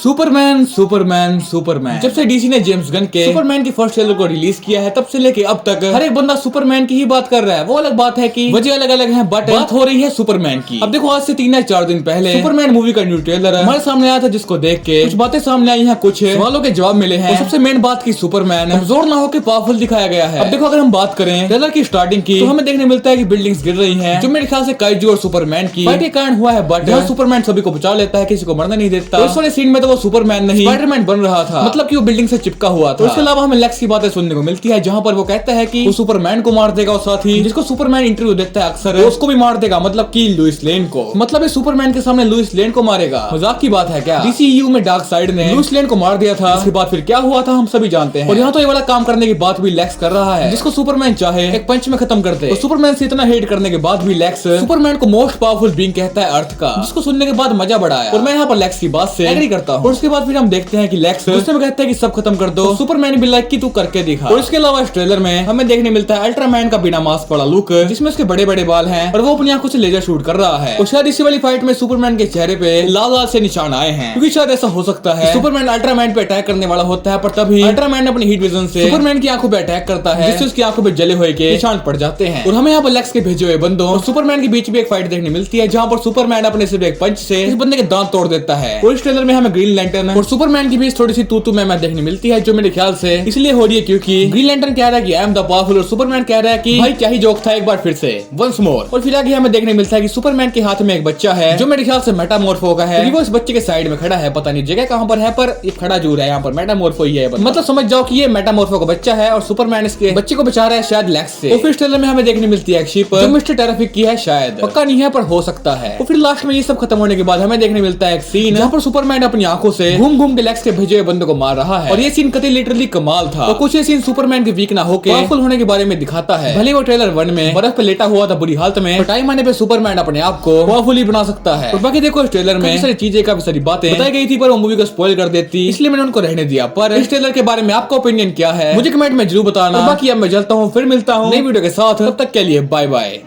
Superman Superman Superman जब से DC ने जेम्स गन के सुपरमैन की फर्स्ट ट्रेलर को रिलीज किया है तब से लेके अब तक हर एक बंदा सुपरमैन की ही बात कर रहा है। वो अलग बात है कि वजह अलग अलग है, बट बात हो रही है सुपरमैन की। अब देखो, आज से 3 या 4 दिन पहले सुपरमैन मूवी का न्यू ट्रेलर हमारे सामने आया था, जिसको देख के कुछ बातें सामने आई हैं, कुछ सवालों के जवाब मिले हैं। सबसे मेन बात की सुपरमैन कमजोर ना होकर पावरफुल दिखाया गया है। अब देखो, अगर हम बात करें ट्रेलर की स्टार्टिंग की तो हमें देखने मिलता है कि बिल्डिंग्स गिर रही हैं, जो मेरे ख्याल से काइजू और सुपरमैन की फाइट के कारण हुआ है। बट सुपरमैन सभी को बचा लेता है, किसी को मरने नहीं देता। तो इस वाले सीन में तो वो सुपरमैन नहीं स्पाइडरमैन बन रहा था, मतलब कि वो बिल्डिंग से चिपका हुआ था। तो इसके अलावा हमें लेक्स की बातें सुनने को मिलती है, जहां पर वो कहता है कि वो सुपरमैन को मार देगा और साथ ही जिसको सुपरमैन इंटरव्यू देता है अक्सर उसको भी मार देगा, मतलब कि लुइस लेन को। मतलब इस सुपरमैन के सामने लुइस लेन को मारेगा। मजाक की बात है क्या? डीसीयू में डार्क साइड ने लुइस लेन को मार दिया था, इसके बाद फिर क्या हुआ था हम सभी जानते हैं। और यहाँ तो ये वाला काम करने की बात भी लेक्स कर रहा है, जिसको सुपरमैन चाहे एक पंच में खत्म कर दे। तो सुपरमैन से इतना हेट करने के बाद भी लेक्स सुपरमैन को मोस्ट पावरफुल बीइंग कहता है अर्थ का, जिसको सुनने के बाद मजा बड़ा आया। और मैं यहाँ पर लेक्स की बात से एग्री करता हूँ। और उसके बाद फिर हम देखते हैं कि लेक्स गुस्से में कहता है कि सब खत्म कर दो। तो सुपरमैन भी लाइक कि तू करके दिखा। और इसके अलावा इस ट्रेलर में हमें देखने मिलता है अल्ट्रामैन का बिना मास्क वाला लुक, जिसमें उसके बड़े बड़े बाल हैं और वो अपनी आंखों से लेजर शूट कर रहा है। और शायद इसी वाली फाइट में सुपरमैन के चेहरे पे लाल लाल से निशान आए हैं, क्योंकि शायद ऐसा हो सकता है सुपरमैन अल्ट्रामैन पे अटैक करने वाला होता है, पर तभी अल्ट्रामैन अपनी हीट विजन से सुपरमैन की आंखों पे अटैक करता है, जिससे उसकी आंखों पे जले हुए के निशान पड़ जाते हैं। और हमें यहाँ पर लेक्स के भेजे हुए बंदों और सुपरमैन के बीच भी एक फाइट देखने मिलती है, जहाँ पर सुपरमैन अपने सिर्फ एक पंच से इस बंदे के दांत तोड़ देता है। और इस ट्रेलर में हमें ग्रीन लैंटर्न और सुपरमैन की बीच थोड़ी सी तू मैं देखने मिलती है, जो मेरे ख्याल से इसलिए हो रही है क्योंकि ग्रीन लैंटर्न कह रहा है कि आई एम द पावरफुल और सुपरमैन कह रहा है कि भाई क्या ही जोक था, एक बार फिर से वंस मोर। और फिर आगे हमें देखने मिलता है कि सुपरमैन के हाथ में एक बच्चा है, जो मेरे ख्याल से मेटामॉर्फो का है। वो इस बच्चे के साइड में खड़ा है, पता नहीं जगह कहां पर है, पर ये खड़ा जरूर है। यहाँ पर मेटामॉर्फो ही है, मतलब समझ जाओ कि ये मेटामॉर्फो का बच्चा है और सुपरमैन इसके बच्चे को बचा रहा है शायद लेक्स से। और फिर ट्रेलर में हमें देखने मिलती है एक शिप, जो मिस्टर टेराफिक की है, शायद पक्का नहीं है पर हो सकता है। और फिर लास्ट में ये सब खत्म होने के बाद हमें देखने मिलता है एक सीन, जहाँ पर सुपरमैन अपनी आंखों से घूम घूम के लेक्स के भेजे हुए बंदे को मार रहा है। और ये सीन कतई लिटरली कमाल था। और कुछ ये सीन सुपरमैन के वीक ना होकर पावरफुल होने के बारे में दिखाता है। भले वो ट्रेलर 1 में बर्फ पे लेटा हुआ था बुरी हालत में, पर टाइम आने पे सुपरमैन अपने आप को पावरफुली बना सकता है। और बाकी देखो, इस ट्रेलर में सारी चीजें, काफी सारी बातें बताई गई थी, पर वो मूवी को स्पॉइल कर देती, इसलिए मैंने उनको रहने दिया। पर इस ट्रेलर के बारे में आपका ओपिनियन क्या है मुझे कमेंट में जरूर बताना। बाकी अब मैं चलता हूँ, फिर मिलता हूँ नई वीडियो के साथ, तब तक के लिए बाय बाय।